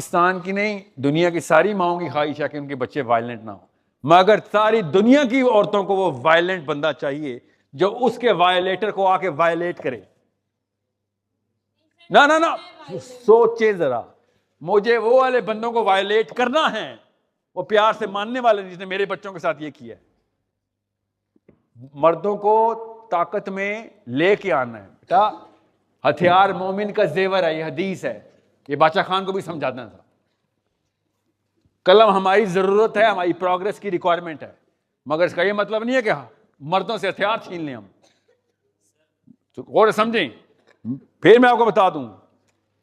पाकिस्तान की नहीं, दुनिया की सारी माओं की ख्वाहिश है कि उनके बच्चे वायलेंट ना हो, मगर सारी दुनिया की औरतों को वो वायलेंट बंदा चाहिए जो उसके वायलेटर को आके वायलेट करे। ना ना ना, सोचे जरा, मुझे वो वाले बंदों को वायलेट करना है, वो प्यार से मानने वाले जिसने मेरे बच्चों के साथ ये किया है। मर्दों को ताकत में लेके आना है बेटा, हथियार मोमिन का जेवर है, ये हदीस है, ये बादशाह खान को भी समझाना था। कलम हमारी जरूरत है, हमारी प्रोग्रेस की रिक्वायरमेंट है, मगर इसका ये मतलब नहीं है कि मर्दों से हथियार छीन लें हम। तो और समझें, फिर मैं आपको बता दूं,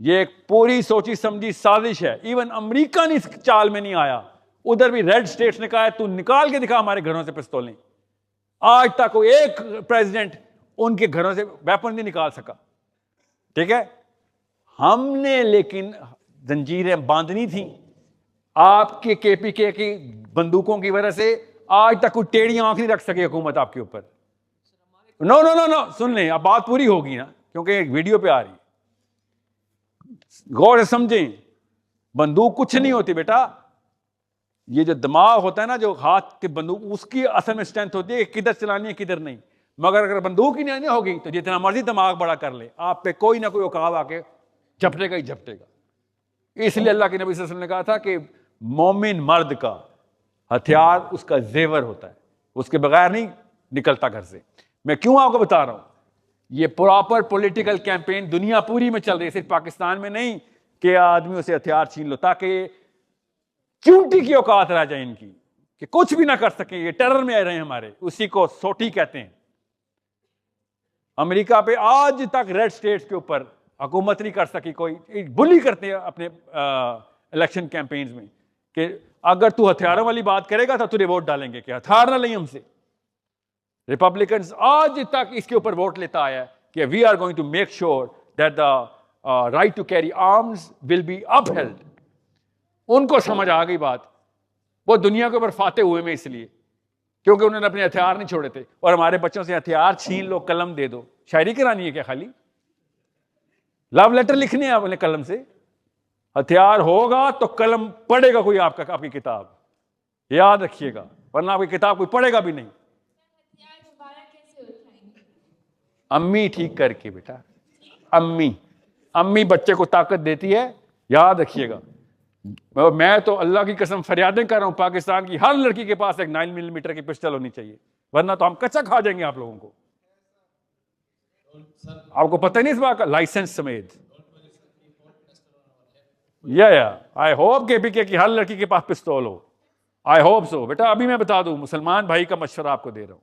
ये एक पूरी सोची समझी साजिश है। इवन अमेरिका ने इस चाल में नहीं आया, उधर भी रेड स्टेट्स ने कहा है तू निकाल के दिखा हमारे घरों से पिस्तौलें। आज तक कोई एक प्रेसिडेंट उनके घरों से वेपन नहीं निकाल सका। ठीक है, हमने लेकिन जंजीरें बांधनी थी। आपके केपीके की बंदूकों की वजह से आज तक कोई टेढ़ी आंख नहीं रख सकी हुकूमत आपके ऊपर। नो नो नो नो, सुन लें, अब बात पूरी होगी ना, क्योंकि एक वीडियो पे आ रही है, गौर से समझें। बंदूक कुछ नहीं होती बेटा, ये जो दिमाग होता है ना, जो हाथ की बंदूक, उसकी असल में स्ट्रेंथ होती है किधर चलानी है किधर नहीं। मगर अगर बंदूक ही नहीं होगी तो जितना मर्जी दिमाग बड़ा कर ले, आप पे कोई ना कोई औकात आके झपटेगा ही झपटेगा। इसलिए अल्लाह के नबी सल्लल्लाहु अलैहि वसल्लम ने कहा था कि मोमिन मर्द का हथियार उसका जेवर होता है, उसके बगैर नहीं निकलता घर से। मैं क्यों आपको बता रहा हूं, ये प्रॉपर पॉलिटिकल कैंपेन दुनिया पूरी में चल रही है, सिर्फ पाकिस्तान में नहीं कि आदमियों से हथियार छीन लो, ताकि चूंटी की औकात रह जाए इनकी कि कुछ भी ना कर सकें। ये टेरर में आ रहे हैं हमारे, उसी को सोटी कहते हैं। अमेरिका पे आज तक रेड स्टेट्स के ऊपर हुकूमत नहीं कर सकी कोई। बुली करते हैं अपने इलेक्शन कैंपेन्स में कि अगर तू हथियारों वाली बात करेगा तो तुझे वोट डालेंगे, कि हथियार ना लें हमसे। रिपब्लिकन्स आज तक इसके ऊपर वोट लेता आया है कि we are going to make sure that the right to carry arms will be upheld. उनको समझ आ गई बात, वो दुनिया के ऊपर फाते हुए में इसलिए क्योंकि उन्होंने अपने हथियार नहीं छोड़े थे। और हमारे बच्चों से हथियार छीन लो, कलम दे दो, शायरी करानी है क्या? खाली लव लेटर लिखने हैं अपने कलम से। हथियार होगा तो कलम पढ़ेगा कोई आपका, आपकी किताब, याद रखिएगा, वरना आपकी किताब कोई पढ़ेगा भी नहीं। अम्मी ठीक करके बेटा, अम्मी बच्चे को ताकत देती है, याद रखिएगा। मैं तो अल्लाह की कसम फरियादें कर रहा हूं, पाकिस्तान की हर लड़की के पास एक 9 मिलीमीटर की पिस्टल होनी चाहिए, वरना तो हम कच्चा खा जाएंगे आप लोगों को। आपको पता ही नहीं इस बात का, लाइसेंस समेत। आई होप केपीके की हर लड़की के पास पिस्तौल हो, आई होप सो बेटा। अभी मैं बता दूं, मुसलमान भाई का मशवरा आपको दे रहा हूं,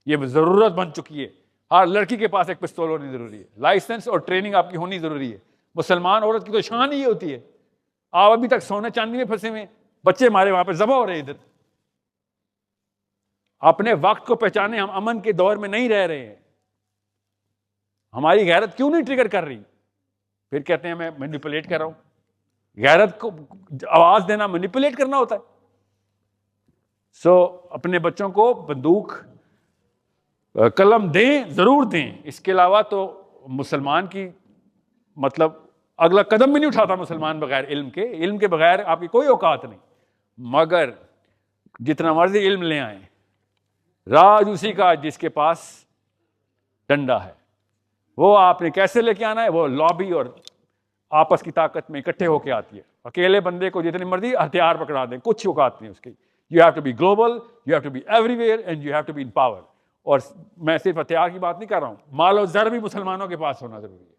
ये जरूरत बन चुकी है, हर लड़की के पास एक पिस्तौल होनी जरूरी है। लाइसेंस और ट्रेनिंग आपकी होनी जरूरी है। मुसलमान औरत की तो शान ही होती है। आप अभी तक सोने चांदी में फंसे हुए, बच्चे हमारे वहां पे जबा हो रहे हैं इधर। अपने वक्त को पहचाने, हम अमन के दौर में नहीं रह रहे हैं। हमारी गैरत क्यों नहीं ट्रिगर कर रही? फिर कहते हैं मैं मैनिपुलेट कर रहा हूं। गैरत को आवाज देना मैनिपुलेट करना होता है। अपने बच्चों को बंदूक कलम दें, जरूर दें। इसके अलावा तो मुसलमान की मतलब अगला कदम भी नहीं उठाता मुसलमान बगैर इल्म के। इल्म के बगैर आपकी कोई औकात नहीं। मगर जितना मर्जी इल्म ले आए, राज उसी का जिसके पास डंडा है। वो आपने कैसे लेके आना है, वो लॉबी और आपस की ताकत में इकट्ठे होके आती है। अकेले बंदे को जितनी मर्जी हथियार पकड़ा दें, कुछ औकात नहीं उसकी। You have to be global, you have to be everywhere and you have to be in power. और मैं सिर्फ हथियार की बात नहीं कर रहा हूं, माल और जर भी मुसलमानों के पास होना जरूरी है।